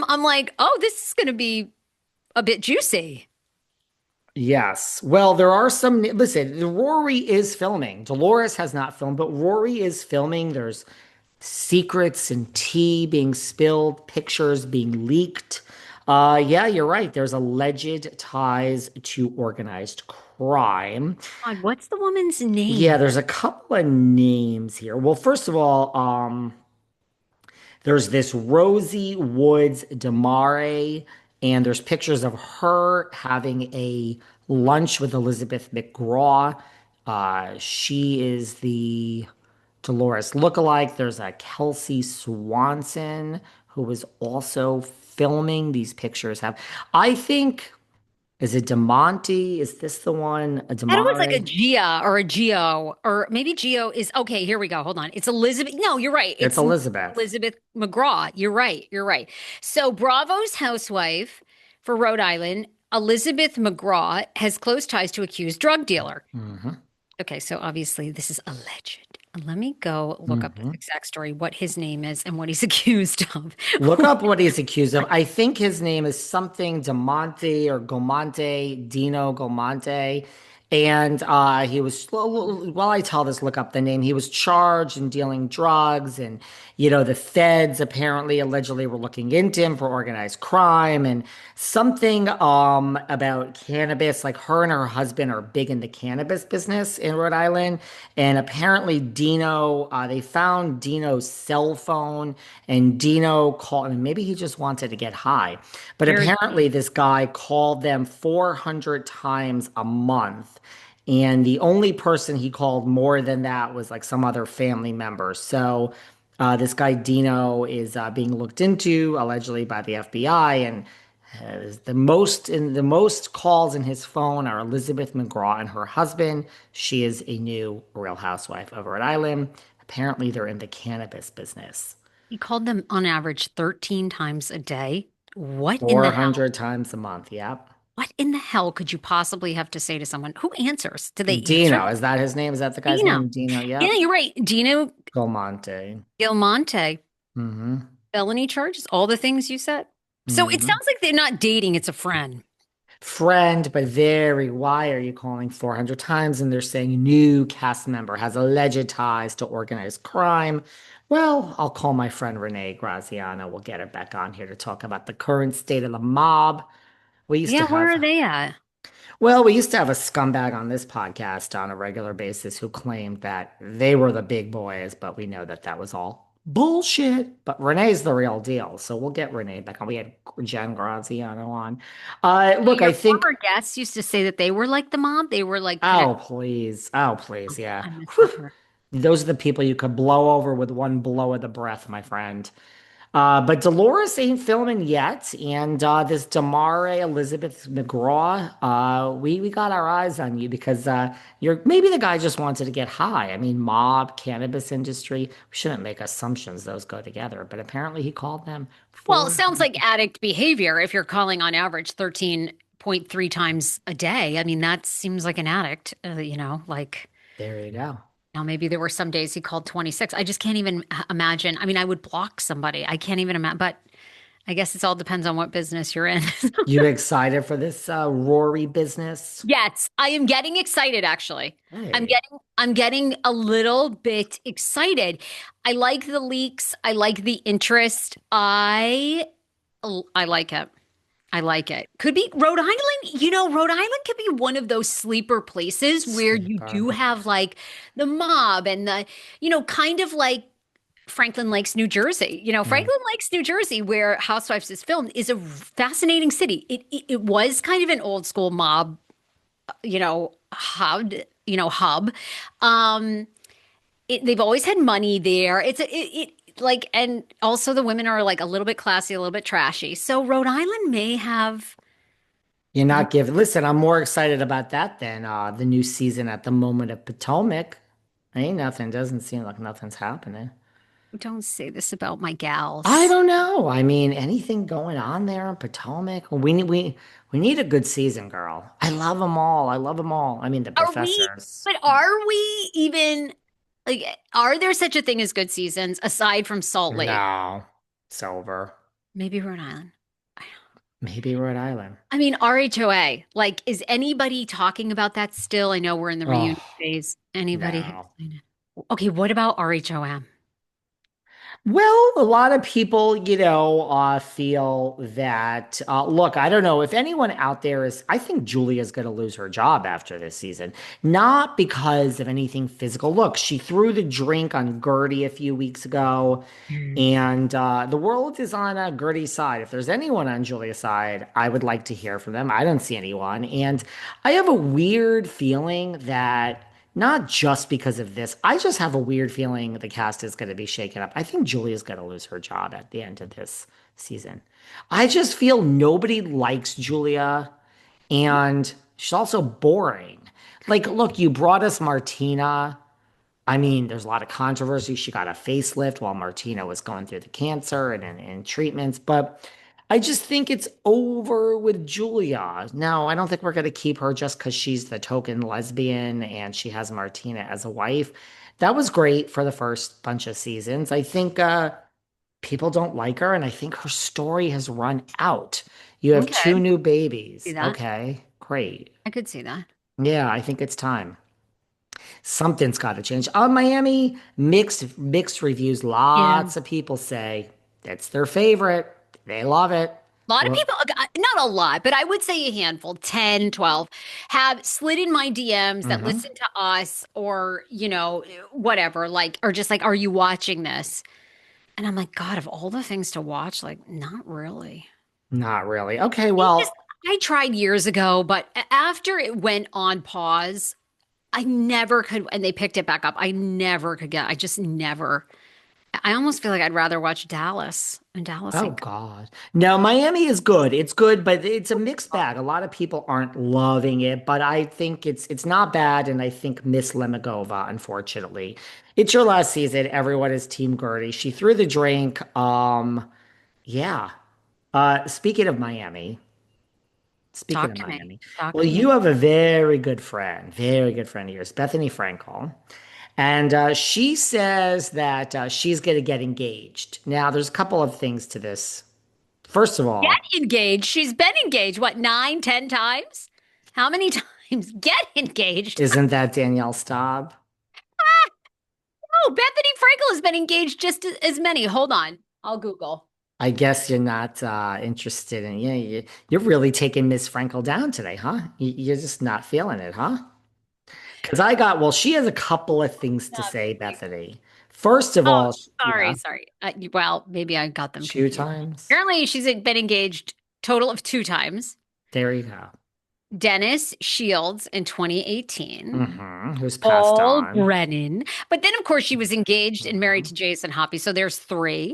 I'm like, oh, this is going to be a bit juicy. Yes. Well, there are some. Listen, Rory is filming. Dolores has not filmed, but Rory is filming. There's secrets and tea being spilled, pictures being leaked. Yeah, you're right. There's alleged ties to organized crime. God, what's the woman's Yeah, name? there's a couple of names here. Well, first of all, there's this Rosie Woods Damare, and there's pictures of her having a lunch with Elizabeth McGraw. She is the Dolores lookalike. There's a Kelsey Swanson who was also filming these pictures. I think, is it Demonte? Is this the one? A I thought it was like a Damare? Gia or a Geo, or maybe Geo is okay. Here we go. Hold on. It's Elizabeth. No, you're right. It's It's Elizabeth. Elizabeth McGraw. You're right. You're right. So Bravo's housewife for Rhode Island, Elizabeth McGraw, has close ties to accused drug dealer. Hmm. Okay, so obviously this is alleged. Let me go look up the Hmm. exact story, what his name is and what he's accused of. Look up what he's accused of. I think his name is something Demonte or Gomante, Dino Gilante. And he was, while I tell this, look up the name. He was charged in dealing drugs. And, the feds apparently allegedly were looking into him for organized crime and something about cannabis. Like her and her husband are big in the cannabis business in Rhode Island. And apparently, they found Dino's cell phone and Dino called, and maybe he just wanted to get high. But Very apparently, this guy called them 400 times a month. And the only person he called more than that was like some other family member. So this guy Dino is being looked into allegedly by the FBI, and the most calls in his phone are Elizabeth McGraw and her husband. She is a new Real Housewife of Rhode Island. Apparently, they're in the cannabis business. He called them on average 13 times a day. What in the hell? 400 times a month. Yep. What in the hell could you possibly have to say to someone? Who answers? Do they answer? Dino, is that his name? Is that the guy's Dino. name? Dino. Yeah, Yep. you're right. Dino Belmonte. Gilmonte. Mm-hmm. Felony charges, all the things you said. So it Mm-hmm. sounds like they're not dating, it's a friend. Friend, but very. Why are you calling 400 times? And they're saying new cast member has alleged ties to organized crime. Well, I'll call my friend Renee Graziano. We'll get her back on here to talk about the current state of the mob. We used to Yeah, where have are they at? We used to have a scumbag on this podcast on a regular basis who claimed that they were the big boys, but we know that that was all bullshit. But Renee's the real deal, so we'll get Renee back on. We had Jen Graziano on. Look, I Your think. former guests used to say that they were like the mob. They were like connected. Oh, please, yeah. I miss that Whew. part. Those are the people you could blow over with one blow of the breath, my friend. But Dolores ain't filming yet, and this Damare Elizabeth McGraw, we got our eyes on you because you're maybe the guy just wanted to get high. I mean, mob, cannabis industry. We shouldn't make assumptions those go together, but apparently he called them Well, it for. sounds like addict behavior if you're calling on average 13.3 times a day. I mean, that seems like an addict, like There you go. now maybe there were some days he called 26. I just can't even imagine. I mean, I would block somebody. I can't even imagine, but I guess it all depends on what business you're in. You excited for this RHORI business? Yes, I am getting excited actually. I'm Hey, getting I'm getting a little bit excited. I like the leaks. I like the interest. I like it. I like it. Could be Rhode Island. Rhode Island could be one of those sleeper places where you sleeper. do have like the mob and kind of like Franklin Lakes, New Jersey. Mm. Franklin Lakes, New Jersey, where Housewives is filmed, is a fascinating city. It was kind of an old school mob, hub. Um, they've always had money there. Like, and also the women are like a little bit classy, a little bit trashy. So Rhode Island may have. You're not giving. Listen, I'm more excited about that than the new season at the moment of Potomac. Ain't nothing. Doesn't seem like nothing's happening. Don't say this about my I gals. don't know. I mean, anything going on there in Potomac? We need a good season, girl. I love them all. I love them all. I mean, the Are we, professors. but are we even like, are there such a thing as good seasons aside from Salt Lake? No, it's over. Maybe Rhode Island. Maybe Rhode Island. I mean, RHOA, like, is anybody talking about that still? I know we're in the Oh, reunion phase. Anybody? no. Okay, what about RHOM? Well, a lot of people, feel that. Look, I don't know if anyone out there is. I think Julia's going to lose her job after this season, not because of anything physical. Look, she threw the drink on Gertie a few weeks ago, and the world is on Gertie's side. If there's anyone on Julia's side, I would like to hear from them. I don't see anyone, and I have a weird feeling that. Not just because of this. I just have a weird feeling the cast is going to be shaken up. I think Julia's going to lose her job at the end of this season. I just feel nobody likes Julia and she's also boring. Like, look, you brought us Martina. I mean, there's a lot of controversy. She got a facelift while Martina was going through the cancer and treatments, but I just think it's over with Julia. No, I don't think we're going to keep her just because she's the token lesbian and she has Martina as a wife. That was great for the first bunch of seasons. I think people don't like her, and I think her story has run out. You have Okay, two new see babies. that. Okay, great. I could see that. Yeah, I think it's time. Something's got to change. On Miami, mixed reviews. Yeah. Lots of people say that's their favorite. They love it. A lot of Well, people, not a lot, but I would say a handful, 10, 12, have slid in my DMs that hmm listen to us or, whatever, like, or just like, are you watching this? And I'm like, God, of all the things to watch, like, not really. Not really. Okay, They just, well, I tried years ago, but after it went on pause, I never could, and they picked it back up. I never could I just never. I almost feel like I'd rather watch Dallas and Dallas oh ain't God. No, Miami is good. It's good, but it's a mixed good. bag. A lot of people aren't loving it, but I think it's not bad, and I think Miss Lemigova, unfortunately. It's your last season. Everyone is Team Gertie. She threw the drink. Yeah. Speaking of Miami, speaking Talk of to me. Miami, Talk well, to me. you have a very good friend of yours, Bethenny Frankel. And she says that she's going to get engaged. Now, there's a couple of things to this. First of Get all, engaged. She's been engaged, what, 9, 10 times? How many times? Get engaged. isn't that Danielle Staub? Oh, Bethany Frankel has been engaged just as many. Hold on. I'll Google. I guess you're not interested in, you're really taking Miss Frankel down today, huh? You're just not feeling it, huh? Because well, she has a couple of things to Not say, really. Bethany. First of Oh, all, sorry, yeah, sorry. Well, maybe I got them two confused. times. Apparently, she's been engaged total of 2 times. There you go. Dennis Shields in 2018. Who's passed Paul on? Brennan. But then, of course, she was engaged and married to Jason Hoppy. So there's three.